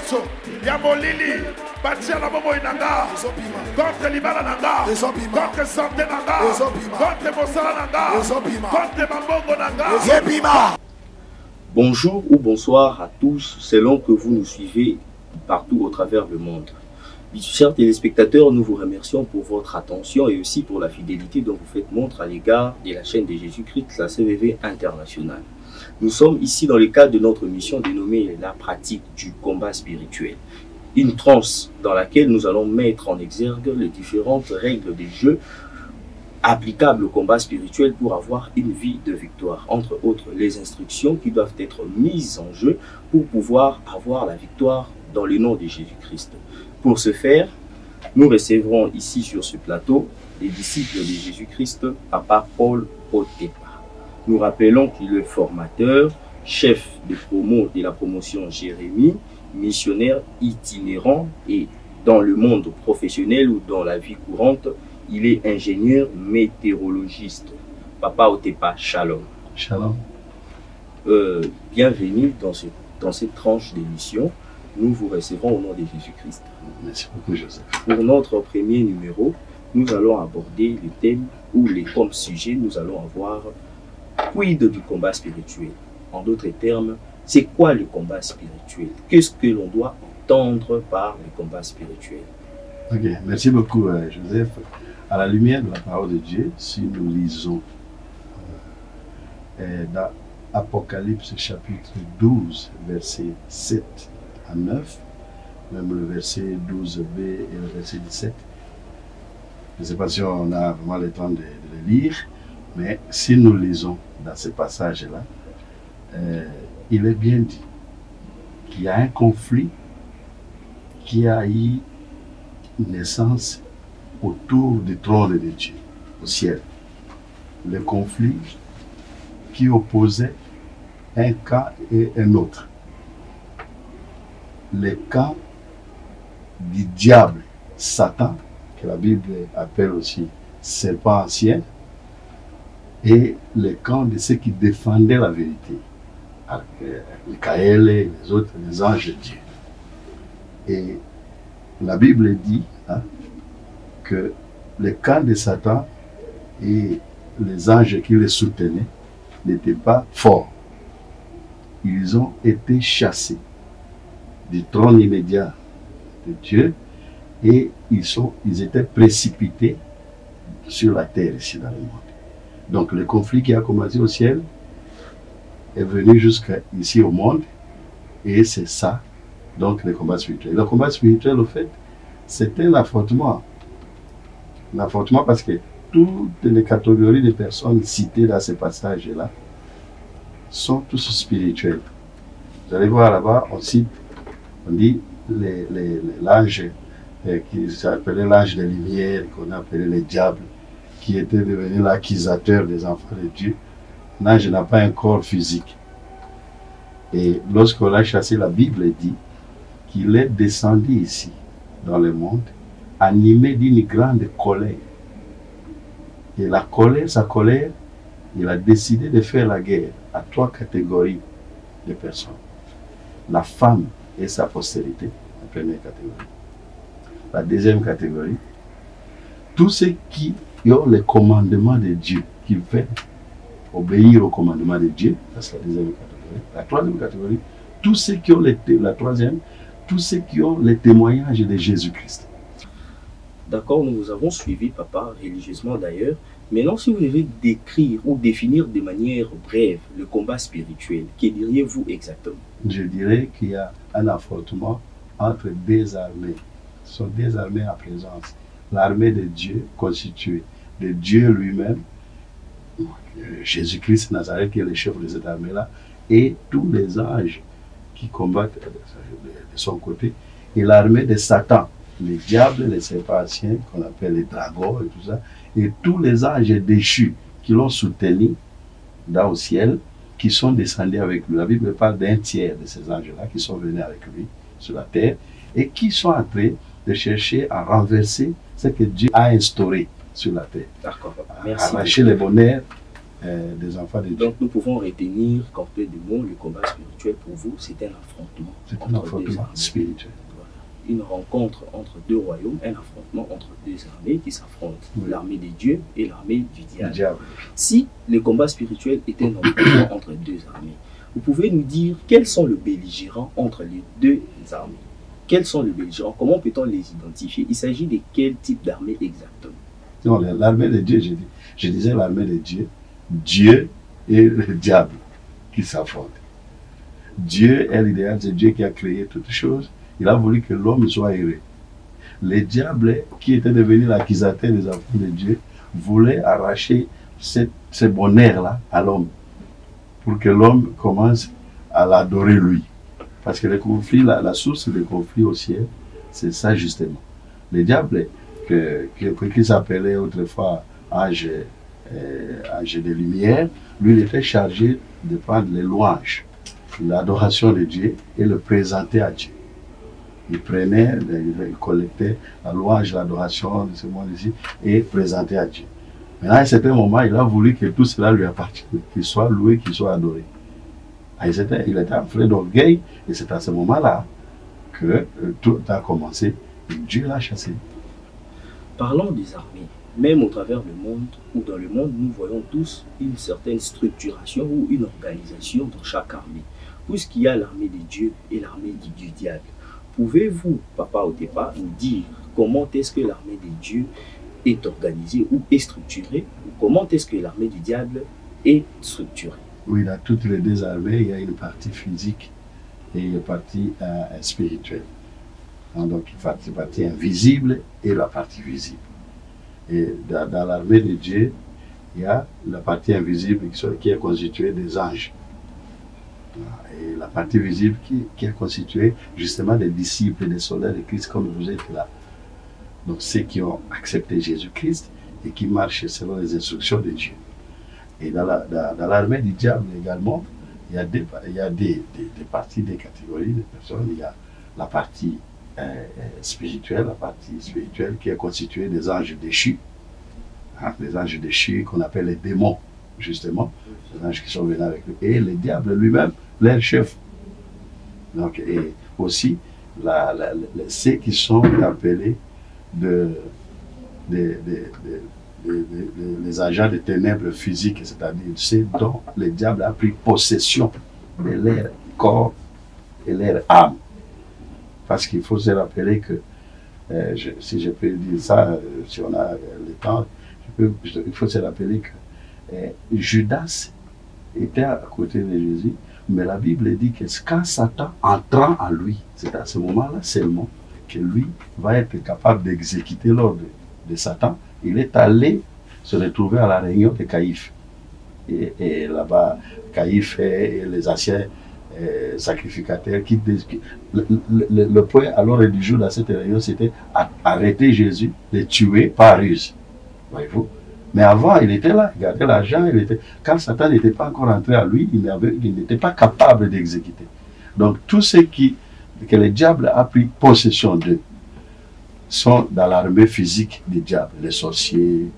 nyonso ya molili batia na bomo inanga contre libala nanga contre santé nanga contre mosala nanga contre mambongo nanga. Bonjour ou bonsoir à tous selon que vous nous suivez partout au travers le monde. Chers téléspectateurs, nous vous remercions pour votre attention et aussi pour la fidélité dont vous faites montre à l'égard de la chaîne de Jésus-Christ, la CVV internationale. Nous sommes ici dans le cadre de notre mission dénommée la pratique du combat spirituel. Une transe dans laquelle nous allons mettre en exergue les différentes règles des jeux applicables au combat spirituel pour avoir une vie de victoire. Entre autres, les instructions qui doivent être mises en jeu pour pouvoir avoir la victoire dans le nom de Jésus-Christ. Pour ce faire, nous recevrons ici sur ce plateau les disciples de Jésus-Christ, Papa Paul Otepa. Nous rappelons qu'il est formateur, chef de promo de la promotion Jérémie, missionnaire itinérant et dans le monde professionnel ou dans la vie courante, il est ingénieur météorologiste. Papa Otepa, shalom. Shalom. Bienvenue dans cette tranche d'émission. Nous vous recevrons au nom de Jésus-Christ. Merci beaucoup, Joseph. Pour notre premier numéro, nous allons aborder le thème ou comme sujet, nous allons avoir quid du combat spirituel. En d'autres termes, c'est quoi le combat spirituel? Qu'est-ce que l'on doit entendre par le combat spirituel? Ok, merci beaucoup, Joseph. À la lumière de la parole de Dieu, si nous lisons dans Apocalypse chapitre 12, versets 7 à 9, même le verset 12b et le verset 17. Je ne sais pas si on a vraiment le temps de le lire, mais si nous lisons dans ces passages-là, il est bien dit qu'il y a un conflit qui a eu naissance autour du trône de Dieu, au ciel. Le conflit qui opposait un camp et un autre. Le camp du diable, Satan, que la Bible appelle aussi serpent ancien, et le camp de ceux qui défendaient la vérité, Michael et les autres, les anges de Dieu. Et la Bible dit que le camp de Satan et les anges qui les soutenaient n'étaient pas forts. Ils ont été chassés du trône immédiat de Dieu et ils étaient précipités sur la terre ici dans le monde. Donc le conflit qui a commencé au ciel est venu jusqu'ici au monde et c'est ça donc le combat spirituel. Le combat spirituel au fait c'est un affrontement. Un affrontement parce que toutes les catégories de personnes citées dans ces passages-là sont tous spirituels. Vous allez voir là-bas, on dit l'ange qui s'appelait l'ange des lumières, qu'on appelait le diable, qui était devenu l'accusateur des enfants de Dieu. L'ange n'a pas un corps physique. Et lorsqu'on l'a chassé, la Bible dit qu'il est descendu ici, dans le monde, animé d'une grande colère. Et la colère, sa colère, il a décidé de faire la guerre à 3 catégories de personnes. La femme et sa postérité, la première catégorie. La deuxième catégorie, tous ceux qui ont le commandement de Dieu, qui veulent obéir au commandement de Dieu, c'est la deuxième catégorie. La troisième catégorie, tous ceux qui ont tous ceux qui ont le témoignage de Jésus-Christ. D'accord, nous vous avons suivi, papa, religieusement d'ailleurs. Maintenant, si vous devez décrire ou définir de manière brève le combat spirituel, que diriez-vous exactement? Je dirais qu'il y a un affrontement entre deux armées. Ce sont deux armées en présence. L'armée de Dieu constituée de Dieu lui-même, Jésus-Christ Nazareth qui est le chef de cette armée-là, et tous les anges qui combattent de son côté, et l'armée de Satan, les diables, les serpents anciens, qu'on appelle les dragons et tout ça, et tous les anges déchus qui l'ont soutenu dans le ciel, qui sont descendus avec lui. La Bible parle d'un tiers de ces anges-là qui sont venus avec lui sur la terre et qui sont en train de chercher à renverser ce que Dieu a instauré sur la terre. D'accord, merci. Arracher le bonheur des enfants de Dieu. Donc nous pouvons retenir qu'en peu de mots, le combat spirituel pour vous, c'est un affrontement. C'est un affrontement spirituel. Voilà. Une rencontre entre deux royaumes, un affrontement entre deux armées qui s'affrontent. Oui. L'armée de Dieu et l'armée du Le diable. diable. Si le combat spirituel était un affrontement entre deux armées, vous pouvez nous dire quels sont les belligérants entre les deux armées? Quels sont les belligérants? Comment peut-on les identifier? Il s'agit de quel type d'armée exactement? Non, l'armée de Dieu, je disais l'armée de Dieu, Dieu et le diable qui s'affrontent. Dieu est l'idéal, c'est Dieu qui a créé toutes choses. Il a voulu que l'homme soit heureux. Le diable, qui était devenu l'accusateur des enfants de Dieu, voulait arracher ce bonheur-là à l'homme, pour que l'homme commence à l'adorer lui. Parce que le conflit, la source des conflits au ciel, c'est ça justement. Le diable, qui s'appelait autrefois ange de lumière, lui, il était chargé de prendre les louanges, l'adoration de Dieu et le présenter à Dieu. Il prenait, il collectait la louange, l'adoration de ce monde ici et présentait à Dieu. Maintenant, à un certain moment, il a voulu que tout cela lui appartienne, qu'il soit loué, qu'il soit adoré. Il était enflé d'orgueil et c'est à ce moment-là que tout a commencé et Dieu l'a chassé. Parlons des armées. Même au travers du monde ou dans le monde, nous voyons tous une certaine structuration ou une organisation dans chaque armée. Puisqu'il y a l'armée de Dieu et l'armée du diable, pouvez-vous, papa au départ, nous dire comment est-ce que l'armée de Dieu est organisée ou est structurée, ou comment est-ce que l'armée du diable est structurée? Oui, dans toutes les deux armées, il y a une partie physique et une partie spirituelle. Donc, une partie invisible et la partie visible. Et dans l'armée de Dieu, il y a la partie invisible qui est constituée des anges. Et la partie visible qui est constituée justement des disciples et des soldats de Christ comme vous êtes là. Donc ceux qui ont accepté Jésus-Christ et qui marchent selon les instructions de Dieu. Et dans l'armée du diable également, il y a des parties, des catégories de personnes. Il y a la partie spirituelle, qui est constituée des anges déchus. Les anges déchus qu'on appelle les démons, justement. Les anges qui sont venus avec lui. Et le diable lui-même, leur chef. Donc, et aussi, ceux qui sont appelés les agents de ténèbres physiques, c'est-à-dire ceux dont le diable a pris possession de leur corps et leur âme. Parce qu'il faut se rappeler que, si je peux dire ça, si on a le temps, il faut se rappeler que Judas était à côté de Jésus, mais la Bible dit que quand Satan entrant en lui, c'est à ce moment-là seulement que lui va être capable d'exécuter l'ordre de Satan. Il est allé se retrouver à la réunion de Caïphe. Et là-bas, Caïphe et les anciens sacrificateurs, le point à l'ordre du jour dans cette réunion, c'était arrêter Jésus, le tuer par ruse. Voyez-vous? Mais avant, il était là, il gardait l'argent. Quand Satan n'était pas encore entré à lui, il n'était pas capable d'exécuter. Donc, tous ceux que le diable a pris possession d'eux sont dans l'armée physique du diable. Les sorciers,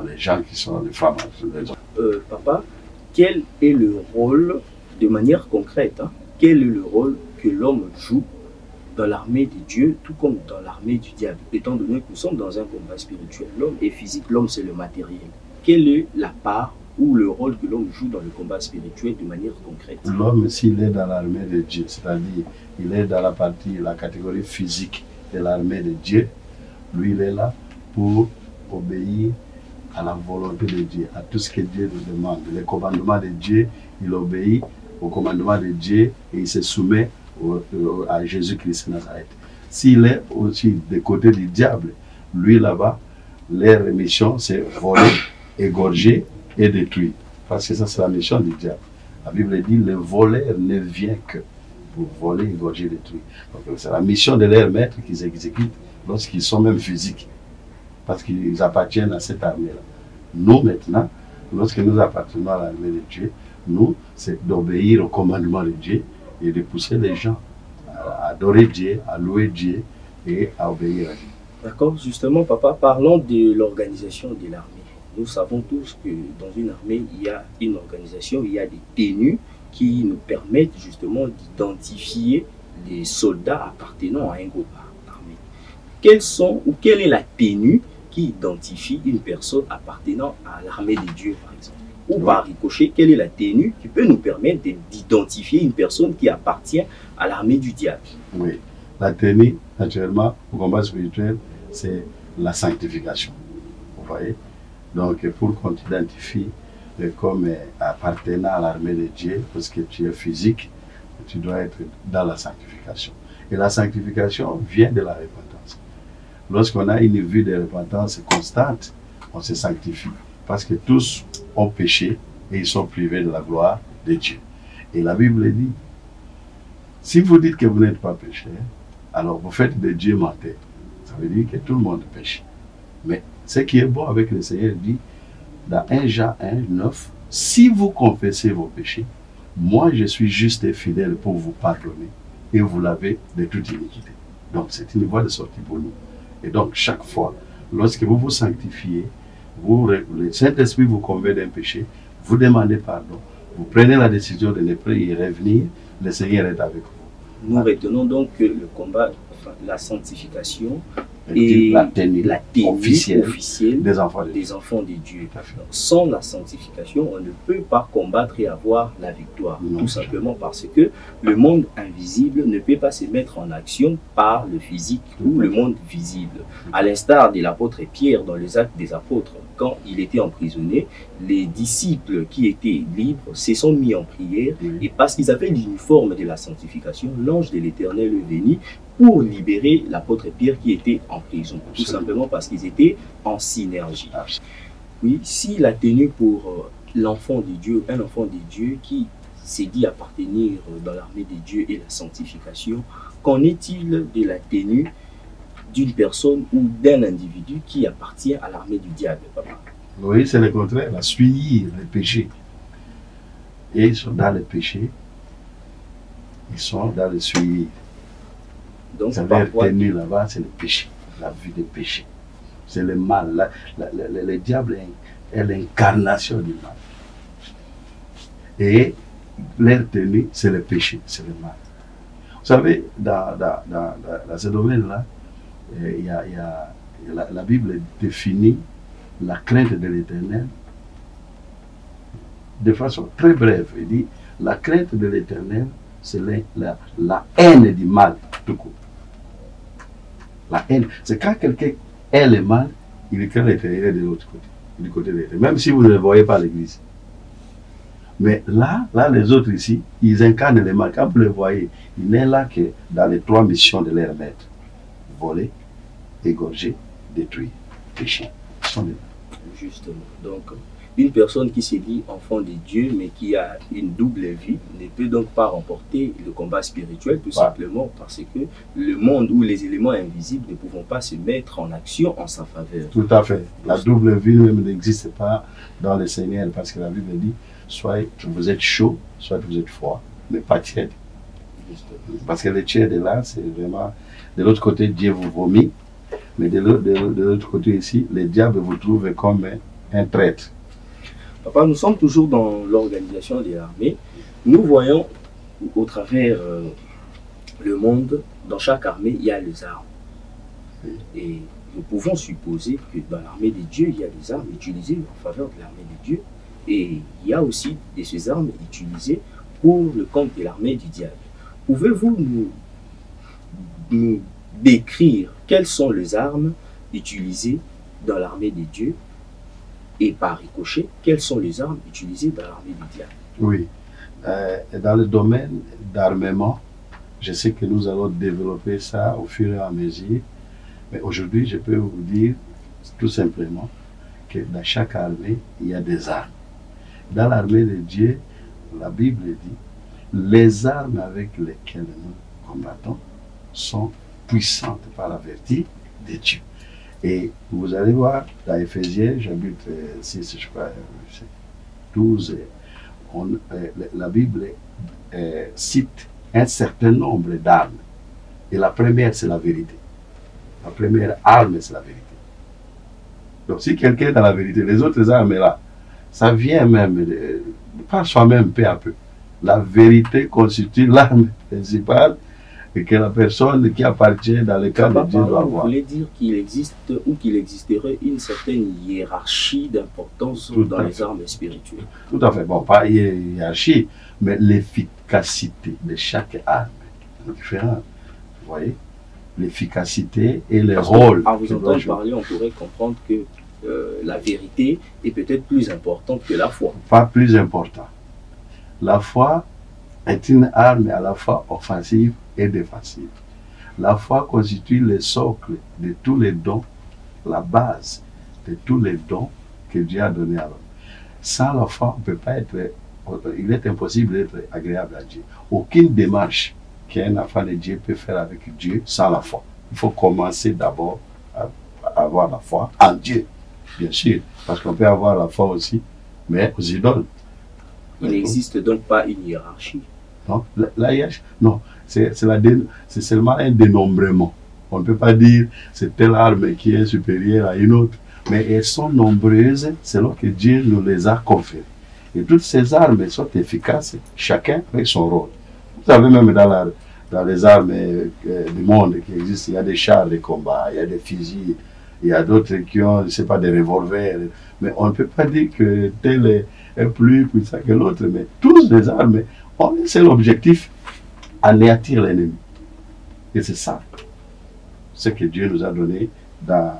les gens qui sont les femmes. Papa, quel est le rôle, de manière concrète, quel est le rôle que l'homme joue dans l'armée de Dieu, tout comme dans l'armée du diable, étant donné que nous sommes dans un combat spirituel. L'homme est physique, l'homme c'est le matériel. Quelle est la part ou le rôle que l'homme joue dans le combat spirituel de manière concrète? L'homme, s'il est dans l'armée de Dieu, c'est-à-dire il est dans la catégorie physique de l'armée de Dieu, lui il est là pour obéir à la volonté de Dieu, à tout ce que Dieu nous demande. Les commandements de Dieu, il obéit aux commandements de Dieu et il se soumet à Jésus-Christ de Nazareth. S'il est aussi des côtés du diable, lui là-bas, leur mission c'est voler, égorger et détruire. Parce que ça c'est la mission du diable. La Bible dit le voleur ne vient que pour voler, égorger, détruire. Donc c'est la mission de leur maître qu'ils exécutent lorsqu'ils sont même physiques. Parce qu'ils appartiennent à cette armée-là. Nous maintenant, lorsque nous appartenons à l'armée de Dieu, nous, c'est d'obéir au commandement de Dieu et de pousser les gens à adorer Dieu, à louer Dieu et à obéir à Dieu. D'accord, justement, papa, parlons de l'organisation de l'armée. Nous savons tous que dans une armée, il y a une organisation, il y a des tenues qui nous permettent justement d'identifier les soldats appartenant à un groupe armé. Quelle est la tenue qui identifie une personne appartenant à l'armée de Dieu, par exemple? Ou par ricochet, quelle est la tenue qui peut nous permettre d'identifier une personne qui appartient à l'armée du diable? Oui, la tenue, naturellement, au combat spirituel, c'est la sanctification. Vous voyez? Donc, pour qu'on t'identifie comme appartenant à l'armée de Dieu, parce que tu es physique, tu dois être dans la sanctification. Et la sanctification vient de la repentance. Lorsqu'on a une vie de repentance constante, on se sanctifie. Parce que tous ont péché et ils sont privés de la gloire de Dieu. Et la Bible dit, si vous dites que vous n'êtes pas péché, alors vous faites de Dieu menteur. Ça veut dire que tout le monde pêche. Mais ce qui est bon avec le Seigneur dit, dans 1 Jean 1, 9, si vous confessez vos péchés, moi je suis juste et fidèle pour vous pardonner et vous laver de toute iniquité. Donc c'est une voie de sortie pour nous. Et donc chaque fois, lorsque vous vous sanctifiez, le Saint-Esprit vous convainc d'un péché, vous demandez pardon, vous prenez la décision de ne plus y revenir, le Seigneur est avec vous. Nous retenons donc que le combat, la sanctification et la tenue officielle des enfants de Dieu. Donc, sans la sanctification, on ne peut pas combattre et avoir la victoire. Non. Tout simplement parce que le monde invisible ne peut pas se mettre en action par le physique ou le monde visible. À l'instar de l'apôtre Pierre dans les Actes des Apôtres, quand il était emprisonné, les disciples qui étaient libres se sont mis en prière et parce qu'ils avaient l'uniforme de la sanctification, l'ange de l'Éternel est venu pour libérer l'apôtre Pierre qui était en prison. Tout simplement parce qu'ils étaient en synergie. Oui, si la tenue pour l'enfant de Dieu, un enfant de Dieu qui s'est dit appartenir dans l'armée de Dieu et la sanctification, qu'en est-il de la tenue d'une personne ou d'un individu qui appartient à l'armée du diable, papa? Oui, c'est le contraire, la suivre le péché. Et ils sont dans le péché, ils sont dans le suivi. Donc, la tenue là-bas, c'est le péché, la vie de péché. C'est le mal. Le diable est l'incarnation du mal. Et leur tenue, c'est le péché, c'est le mal. Vous savez, dans ce domaine-là, la Bible définit la crainte de l'Éternel de façon très brève. Il dit, la crainte de l'Éternel, c'est la haine du mal, tout court. La haine, c'est quand quelqu'un hait le mal, il craint l'Éternel de l'autre côté, du côté de l'Éternel, même si vous ne le voyez pas à l'église. Mais là, les autres ici, ils incarnent le mal. Quand vous le voyez, il n'est là que dans les 3 missions de leur maître. Voler, égorger, détruire, pécher. Justement. Donc, une personne qui se dit enfant de Dieu, mais qui a une double vie, ne peut donc pas remporter le combat spirituel, tout simplement parce que le monde ou les éléments invisibles ne pouvons pas se mettre en action en sa faveur. Tout à fait. La double vie même n'existe pas dans le Seigneur, parce que la Bible dit, soit vous êtes chaud, soit vous êtes froid, mais pas tiède. Parce que le tiède là, c'est vraiment, de l'autre côté, Dieu vous vomit, mais de l'autre côté ici, le diable vous trouve comme un traître. Papa, nous sommes toujours dans l'organisation des armées. Nous voyons au travers le monde, dans chaque armée, il y a les armes. Et nous pouvons supposer que dans l'armée de Dieu, il y a des armes utilisées en faveur de l'armée de Dieu. Et il y a aussi de ces armes utilisées pour le compte de l'armée du diable. Pouvez-vous nous décrire quelles sont les armes utilisées dans l'armée de Dieu et par ricochet, quelles sont les armes utilisées dans l'armée du diable? Oui. Dans le domaine d'armement, je sais que nous allons développer ça au fur et à mesure. Mais aujourd'hui, je peux vous dire tout simplement que dans chaque armée, il y a des armes. Dans l'armée de Dieu, la Bible dit, les armes avec lesquelles nous combattons sont puissantes par la vertu de Dieu. Et vous allez voir, dans Éphésiens, j'habite 6, je crois, 12, la Bible cite un certain nombre d'armes. Et la première, c'est la vérité. La première arme, c'est la vérité. Donc si quelqu'un est dans la vérité, les autres armes là, ça vient même par soi-même peu à peu. La vérité constitue l'arme principale et que la personne qui appartient dans le cas de Dieu doit avoir. Vous voulez dire qu'il existe ou qu'il existerait une certaine hiérarchie d'importance dans les armes spirituelles? Tout à fait. Bon, pas hiérarchie, mais l'efficacité de chaque arme est différente. Vous voyez? L'efficacité et le rôle. À vous entendre parler, on pourrait comprendre que la vérité est peut-être plus importante que la foi. Pas plus important. La foi est une arme à la fois offensive et défensive. La foi constitue le socle de tous les dons, la base de tous les dons que Dieu a donnés à l'homme. Sans la foi, on peut pas être, il est impossible d'être agréable à Dieu. Aucune démarche qu'un enfant de Dieu peut faire avec Dieu sans la foi. Il faut commencer d'abord à avoir la foi en Dieu, bien sûr, parce qu'on peut avoir la foi aussi, mais aux idoles. Il n'existe donc pas une hiérarchie. Non, la hiérarchie, non, c'est seulement un dénombrement. On ne peut pas dire c'est telle arme qui est supérieure à une autre, mais elles sont nombreuses selon que Dieu nous les a conférées. Et toutes ces armes sont efficaces, chacun avec son rôle. Vous savez, même dans les armes du monde qui existent, il y a des chars de combat, il y a des fusils, il y a d'autres qui ont, je ne sais pas, des revolvers. Mais on ne peut pas dire que tel est plus puissant que l'autre, mais tous les armes ont un seul objectif, anéantir l'ennemi. Et c'est ça, ce que Dieu nous a donné dans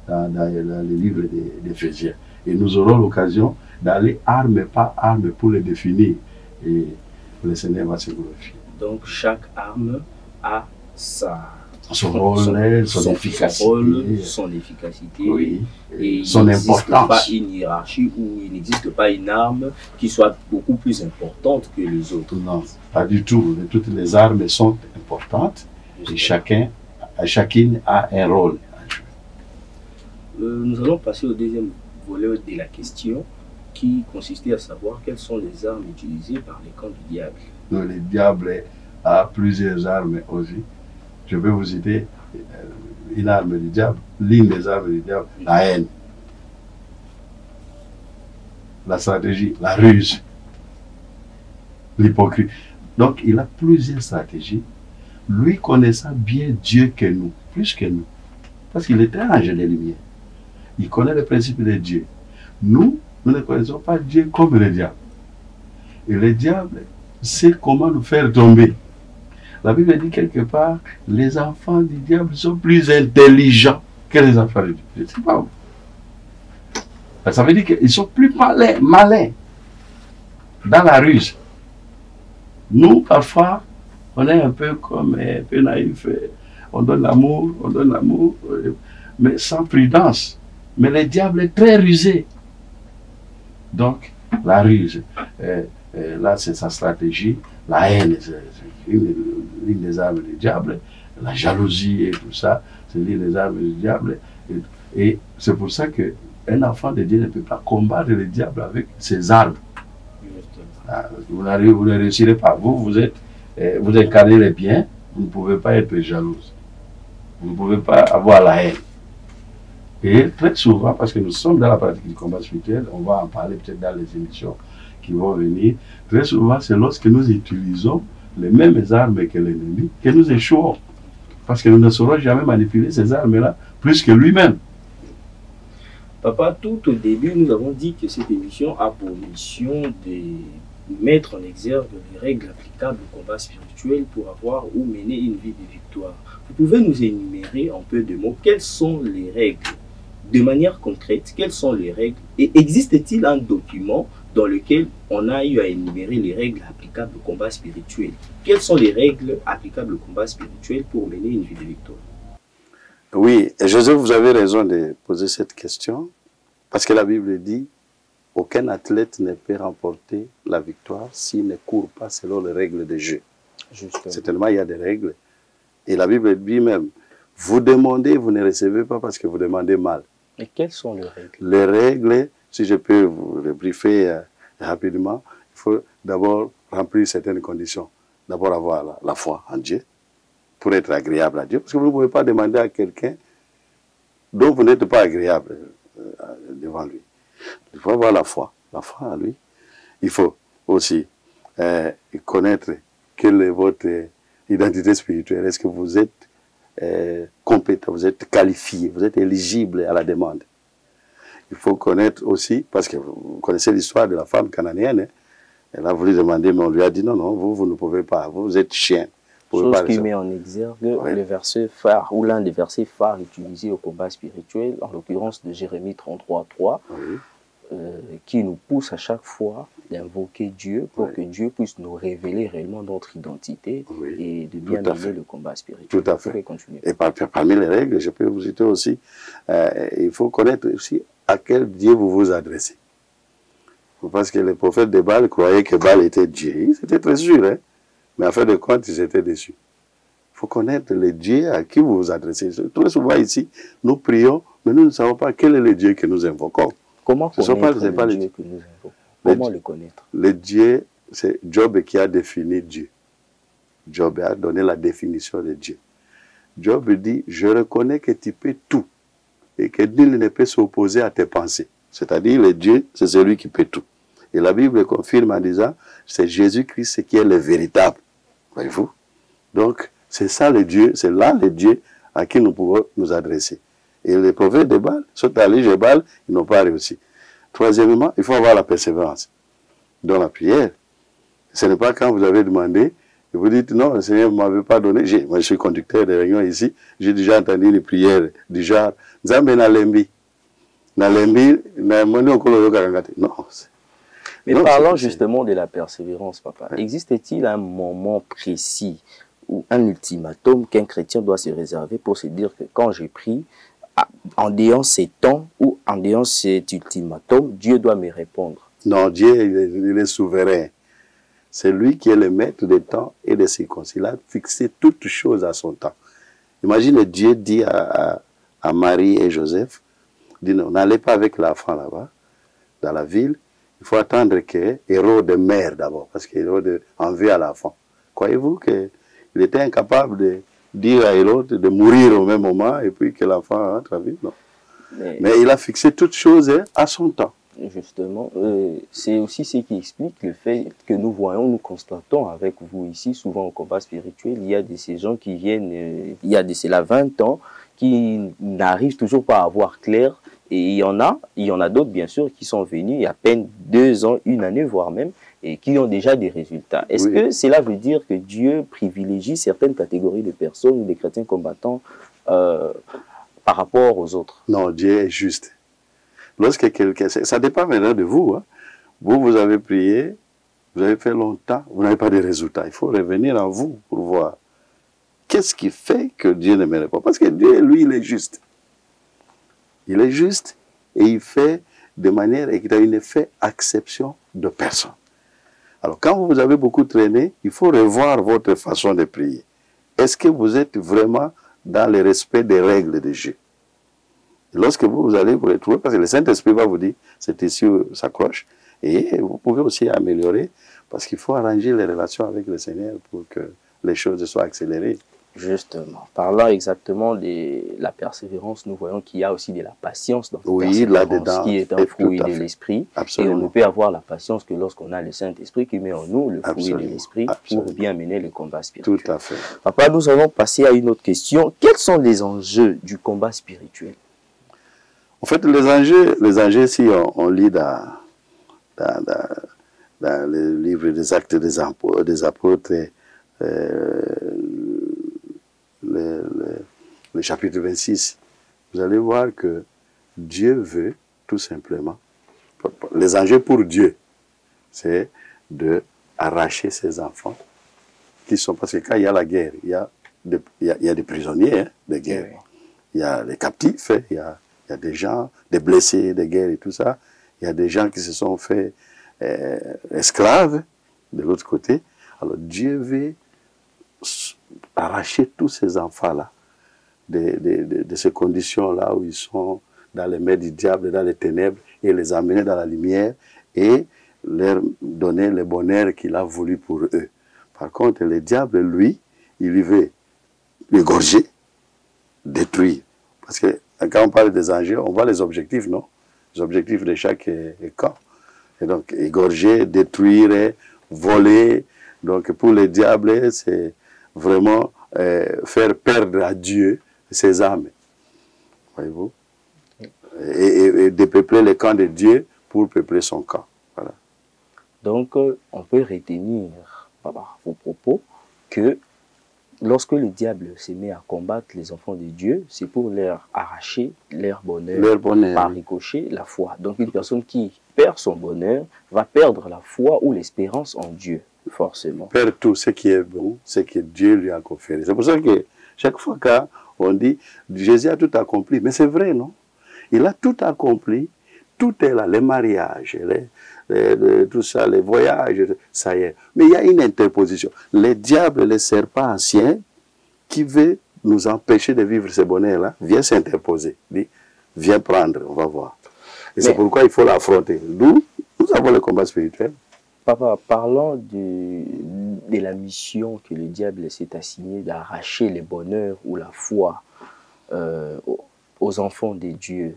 les livres d'Éphésiens. Et nous aurons l'occasion d'aller arme par arme pour les définir. Et le Seigneur va se glorifier. Donc chaque arme a son rôle, son efficacité, oui, et son il importance. n'existe pas une hiérarchie où il n'existe pas une arme qui soit beaucoup plus importante que les autres. Non, pas du tout. Toutes les armes sont importantes et chacune a un rôle à jouer. Nous allons passer au deuxième volet de la question qui consistait à savoir quelles sont les armes utilisées par les camps du diable. Donc, le diable a plusieurs armes aussi. Je vais vous citer une arme du diable, l'une des armes du diable, la haine, la stratégie, la ruse, l'hypocrisie. Donc il a plusieurs stratégies, lui connaissant bien Dieu que nous, plus que nous, parce qu'il est un ange des lumières. Il connaît le principe de Dieu. Nous ne connaissons pas Dieu comme le diable. Et le diable sait comment nous faire tomber. La Bible dit quelque part, les enfants du diable sont plus intelligents que les enfants de Dieu. Je ne sais pas où. Ça veut dire qu'ils sont plus malins dans la ruse. Nous, parfois, on est un peu comme un peu naïf. On donne l'amour, mais sans prudence. Mais le diable est très rusé. Donc, la ruse, là, c'est sa stratégie. La haine, c'est l'une des armes du diable. La jalousie et tout ça, c'est l'une des armes du diable. Et c'est pour ça qu'un enfant de Dieu ne peut pas combattre le diable avec ses armes. Vous ne réussirez pas. Vous incarnez le bien, vous ne pouvez pas être jalouse. Vous ne pouvez pas avoir la haine. Et très souvent, parce que nous sommes dans la pratique du combat spirituel, on va en parler peut-être dans les émissions qui vont venir, très souvent c'est lorsque nous utilisons les mêmes armes que l'ennemi que nous échouons. Parce que nous ne saurons jamais manipuler ces armes-là plus que lui-même. Papa, tout au début, nous avons dit que cette émission a pour mission de mettre en exergue les règles applicables au combat spirituel pour avoir ou mener une vie de victoire. Vous pouvez nous énumérer en peu de mots quelles sont les règles, de manière concrète, quelles sont les règles, et existe-t-il un document dans lequel on a eu à énumérer les règles applicables au combat spirituel? Quelles sont les règles applicables au combat spirituel pour mener une vie de victoire? Oui, et Joseph, vous avez raison de poser cette question, parce que la Bible dit aucun athlète ne peut remporter la victoire s'il ne court pas selon les règles de jeu. Certainement, il y a des règles. Et la Bible dit même, vous demandez, vous ne recevez pas parce que vous demandez mal. Et quelles sont les règles? Les règles, si je peux vous le briefer rapidement, il faut d'abord remplir certaines conditions. D'abord avoir la foi en Dieu, pour être agréable à Dieu. Parce que vous ne pouvez pas demander à quelqu'un dont vous n'êtes pas agréable. devant lui. Il faut avoir la foi en lui. Il faut aussi connaître quelle est votre identité spirituelle. Est-ce que vous êtes compétent, vous êtes qualifié, vous êtes éligible à la demande. Il faut connaître aussi, parce que vous connaissez l'histoire de la femme cananéenne, hein. Elle a voulu demander, mais on lui a dit non, vous ne pouvez pas, vous êtes chien. Chose qui met en exergue le verset phare, ou l'un des versets phares utilisés au combat spirituel, en l'occurrence de Jérémie 33:3, qui nous pousse à chaque fois d'invoquer Dieu pour que Dieu puisse nous révéler réellement notre identité et de bien mener le combat spirituel. Tout à fait. Et parmi les règles, je peux vous citer aussi, il faut connaître aussi à quel Dieu vous vous adressez. Parce que les prophètes de Baal croyaient que Baal était Dieu. C'était très sûr, hein? Mais en fin de compte, ils étaient déçus. Il faut connaître le Dieu à qui vous vous adressez. Très souvent ici, nous prions, mais nous ne savons pas quel est le Dieu que nous invoquons. Comment connaître le Dieu que nous invoquons? Comment le connaître? Le Dieu, c'est Job qui a défini Dieu. Job a donné la définition de Dieu. Job dit, je reconnais que tu peux tout et que nul ne peut s'opposer à tes pensées. C'est-à-dire, le Dieu, c'est celui qui peut tout. Et la Bible confirme en disant, c'est Jésus-Christ qui est le véritable. Voyez-vous? Donc, c'est ça le Dieu, c'est là le Dieu à qui nous pouvons nous adresser. Et les prophètes de Baal sont allés chez Baal, ils n'ont pas réussi. Troisièmement, il faut avoir la persévérance. Dans la prière, ce n'est pas quand vous avez demandé, et vous dites, non, le Seigneur ne m'avait pas donné. Moi, je suis conducteur de réunion ici, j'ai déjà entendu une prière du genre, Nzambe nalembi. Nalembi, non. Mais parlons justement de la persévérance, papa. Existe-t-il un moment précis ou un ultimatum qu'un chrétien doit se réserver pour se dire que quand j'ai pris, en déant ces temps ou en déant cet ultimatum, Dieu doit me répondre? Non, Dieu, il est souverain. C'est lui qui est le maître des temps et des circonstances. Il a fixé toutes choses à son temps. Imagine, Dieu dit à Marie et Joseph, dit non, n'allez pas avec l'enfant là-bas, dans la ville. Il faut attendre que Hérode meure d'abord, parce qu'Hérode en veut à l'enfant. Croyez-vous qu'il était incapable de dire à Hérode de mourir au même moment et puis que l'enfant entre à vivre? Non. Mais il a fixé toutes choses à son temps. Justement, c'est aussi ce qui explique le fait que nous voyons, nous constatons avec vous ici, souvent au combat spirituel, il y a de ces gens qui viennent, il y a de cela 20 ans, qui n'arrivent toujours pas à avoir clair. Et il y en a d'autres, bien sûr, qui sont venus il y a à peine 2 ans, 1 année, voire même, et qui ont déjà des résultats. Est-ce que cela veut dire que Dieu privilégie certaines catégories de personnes ou des chrétiens combattants par rapport aux autres? Non, Dieu est juste. Lorsque quelqu'un... Ça dépend maintenant de vous. Hein. Vous avez prié, vous avez fait longtemps, vous n'avez pas de résultats. Il faut revenir en vous pour voir. Qu'est-ce qui fait que Dieu ne me répond pas? Parce que Dieu, lui, il est juste. Il est juste et il fait de manière équitable. Il ne fait exception de personne. Alors, quand vous avez beaucoup traîné, il faut revoir votre façon de prier. Est-ce que vous êtes vraiment dans le respect des règles de Dieu? Et lorsque vous allez vous retrouver, parce que le Saint-Esprit va vous dire, c'est ici où ça cloche, et vous pouvez aussi améliorer, parce qu'il faut arranger les relations avec le Seigneur pour que les choses soient accélérées. Justement, parlant exactement de la persévérance, nous voyons qu'il y a aussi de la patience dans la persévérance, qui est un fruit de l'esprit. Et on ne peut avoir la patience que lorsqu'on a le Saint-Esprit qui met en nous le fruit de l'esprit pour bien mener le combat spirituel. Tout à fait. Papa, nous allons passer à une autre question. Quels sont les enjeux du combat spirituel? En fait, les enjeux, si on lit dans le livre des Actes des Apôtres, le chapitre 26, vous allez voir que Dieu veut, tout simplement, les enjeux pour Dieu, c'est d'arracher ses enfants, qui sont, parce que quand il y a la guerre, il y a des prisonniers de guerre, il y a des captifs, il y a des gens, des blessés de guerre et tout ça, il y a des gens qui se sont fait esclaves de l'autre côté. Alors Dieu veut arracher tous ces enfants-là de ces conditions-là où ils sont dans les mains du diable, dans les ténèbres, et les amener dans la lumière et leur donner le bonheur qu'il a voulu pour eux. Par contre, le diable, lui, il veut égorger, détruire. Parce que quand on parle des enjeux, on voit les objectifs, non? objectifs de chaque camp. Et donc, égorger, détruire, voler. Donc, pour les diables, c'est vraiment faire perdre à Dieu ses âmes. Voyez-vous? Et dépeupler les camps de Dieu pour peupler son camp. Voilà. Donc, on peut retenir par vos propos que lorsque le diable se met à combattre les enfants de Dieu, c'est pour leur arracher leur bonheur, par ricochet, la foi. Donc, une personne qui perd son bonheur va perdre la foi ou l'espérance en Dieu, forcément. Perd tout ce qui est bon, ce que Dieu lui a conféré. C'est pour ça que chaque fois qu'on dit Jésus a tout accompli, mais c'est vrai, non? Il a tout accompli, tout est là, les mariages, tout ça, les voyages, ça y est. Mais il y a une interposition. Les diables, les serpents anciens, qui veulent nous empêcher de vivre ce bonheur-là, vient s'interposer. Dit, viens prendre, on va voir. Et c'est pourquoi il faut l'affronter. Nous avons le combat spirituel. Papa, parlant de la mission que le diable s'est assigné d'arracher le bonheur ou la foi aux enfants de Dieu.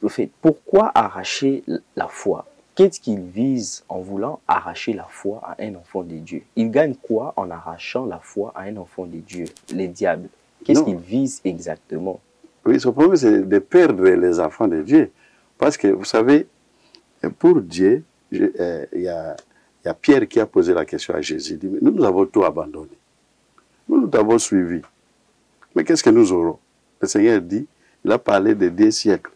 En fait, pourquoi arracher la foi? Qu'est-ce qu'il vise en voulant arracher la foi à un enfant de Dieu? Il gagne quoi en arrachant la foi à un enfant de Dieu, les diables? Qu'est-ce qu'il vise exactement? Oui, son problème, c'est de perdre les enfants de Dieu. Parce que, vous savez, pour Dieu, il y a Pierre qui a posé la question à Jésus. Il dit, nous avons tout abandonné. Nous t'avons suivi. Mais qu'est-ce que nous aurons? Le Seigneur dit, il a parlé de 10 siècles.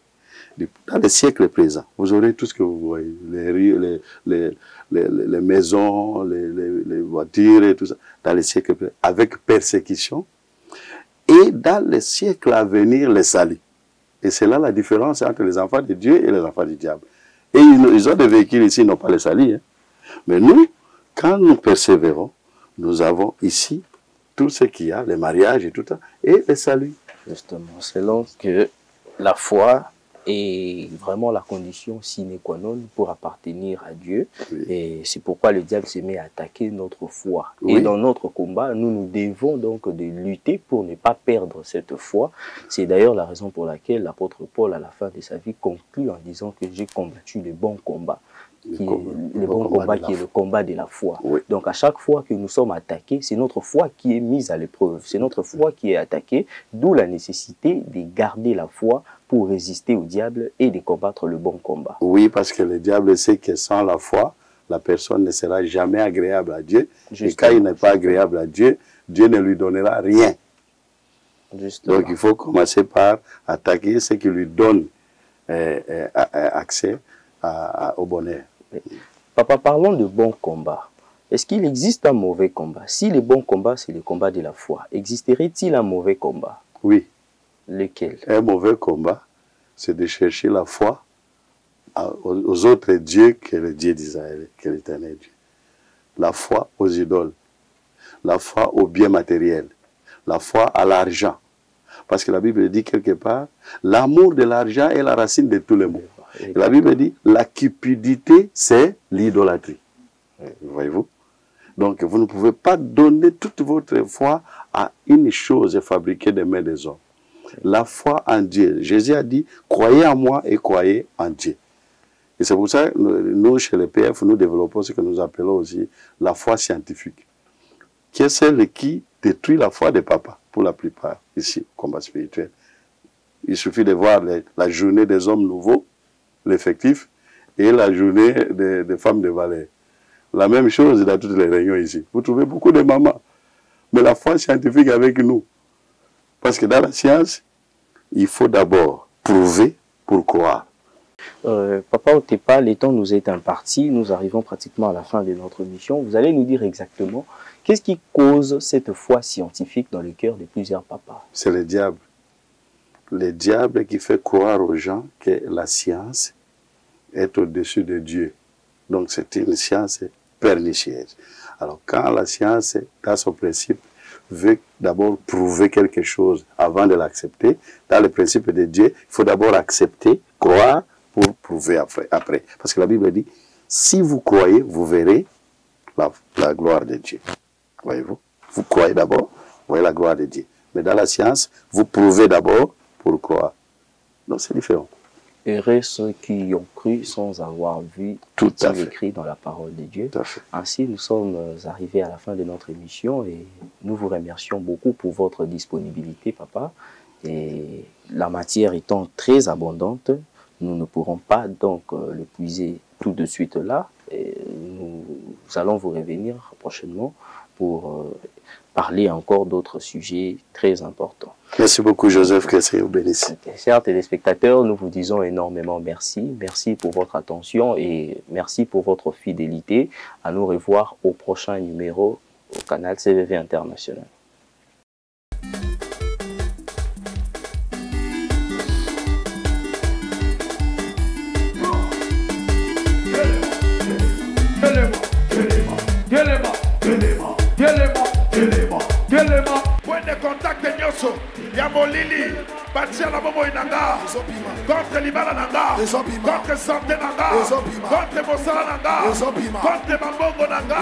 Dans les siècles présents, vous aurez tout ce que vous voyez, les rues, les maisons, les voitures et tout ça, dans les siècles présents, avec persécution. Et dans les siècles à venir, les salut. Et c'est là la différence entre les enfants de Dieu et les enfants du diable. Et ils ont des véhicules ici, ils n'ont pas le salut. Hein. Mais nous, quand nous persévérons, nous avons ici tout ce qu'il y a, les mariages et tout ça, et le salut. Justement, selon que la foi est vraiment la condition sine qua non pour appartenir à Dieu. Oui. Et c'est pourquoi le diable se met à attaquer notre foi. Oui. Et dans notre combat, nous devons donc de lutter pour ne pas perdre cette foi. C'est d'ailleurs la raison pour laquelle l'apôtre Paul, à la fin de sa vie, conclut en disant que j'ai combattu le bon combat. Qui est le bon combat qui est le combat de la foi. Oui. Donc à chaque fois que nous sommes attaqués, c'est notre foi qui est mise à l'épreuve, c'est notre foi qui est attaquée, d'où la nécessité de garder la foi pour résister au diable et de combattre le bon combat. Oui, parce que le diable sait que sans la foi, la personne ne sera jamais agréable à Dieu. Justement. Et quand il n'est pas agréable à Dieu, Dieu ne lui donnera rien. Justement. Donc il faut commencer par attaquer ce qui lui donne accès au bonheur. Papa, parlons de bon combat. Est-ce qu'il existe un mauvais combat? Si le bon combat, c'est le combat de la foi, existerait-il un mauvais combat? Oui. Lequel? Un mauvais combat, c'est de chercher la foi aux autres dieux que le Dieu d'Israël, que l'Éternel Dieu. La foi aux idoles, la foi aux biens matériels, la foi à l'argent. Parce que la Bible dit quelque part, l'amour de l'argent est la racine de tout le monde. Et la Bible dit, la cupidité, c'est l'idolâtrie. Voyez-vous? Donc, vous ne pouvez pas donner toute votre foi à une chose fabriquée des mains des hommes. La foi en Dieu. Jésus a dit, croyez en moi et croyez en Dieu. Et c'est pour ça que nous, chez le PF, nous développons ce que nous appelons aussi la foi scientifique, qui est celle qui détruit la foi des papas, pour la plupart, ici, au combat spirituel. Il suffit de voir la journée des hommes nouveaux, l'effectif, et la journée des femmes de valeur. La même chose dans toutes les réunions ici. Vous trouvez beaucoup de mamans. Mais la foi scientifique avec nous. Parce que dans la science, il faut d'abord prouver pour croire. Papa Otepa, le temps nous est imparti. Nous arrivons pratiquement à la fin de notre mission. Vous allez nous dire exactement qu'est-ce qui cause cette foi scientifique dans le cœur de plusieurs papas? C'est le diable. Le diable qui fait croire aux gens que la science est au-dessus de Dieu. Donc c'est une science pernicieuse. Alors quand la science, dans son principe, veut d'abord prouver quelque chose avant de l'accepter, dans le principe de Dieu, il faut d'abord accepter, croire, pour prouver après. Parce que la Bible dit, si vous croyez, vous verrez la gloire de Dieu. Voyez-vous? Vous croyez d'abord, vous voyez la gloire de Dieu. Mais dans la science, vous prouvez d'abord pour croire. Donc c'est différent. Heureux ceux qui ont cru sans avoir vu Tout à est fait. écrit dans la parole de Dieu. Tout à fait. Ainsi, nous sommes arrivés à la fin de notre émission et nous vous remercions beaucoup pour votre disponibilité, papa. Et la matière étant très abondante, nous ne pourrons pas donc le puiser tout de suite là. Et nous allons vous revenir prochainement pour parler encore d'autres sujets très importants. Merci beaucoup, Joseph, que c'est vous bénisse. Chers téléspectateurs, nous vous disons énormément merci. Merci pour votre attention et merci pour votre fidélité. À nous revoir au prochain numéro au canal CVV International. Point de contact nyoso ya molili batia na bomo inanga contre libala nanga contre santé nanga contre mosala nanga contre mambongo nanga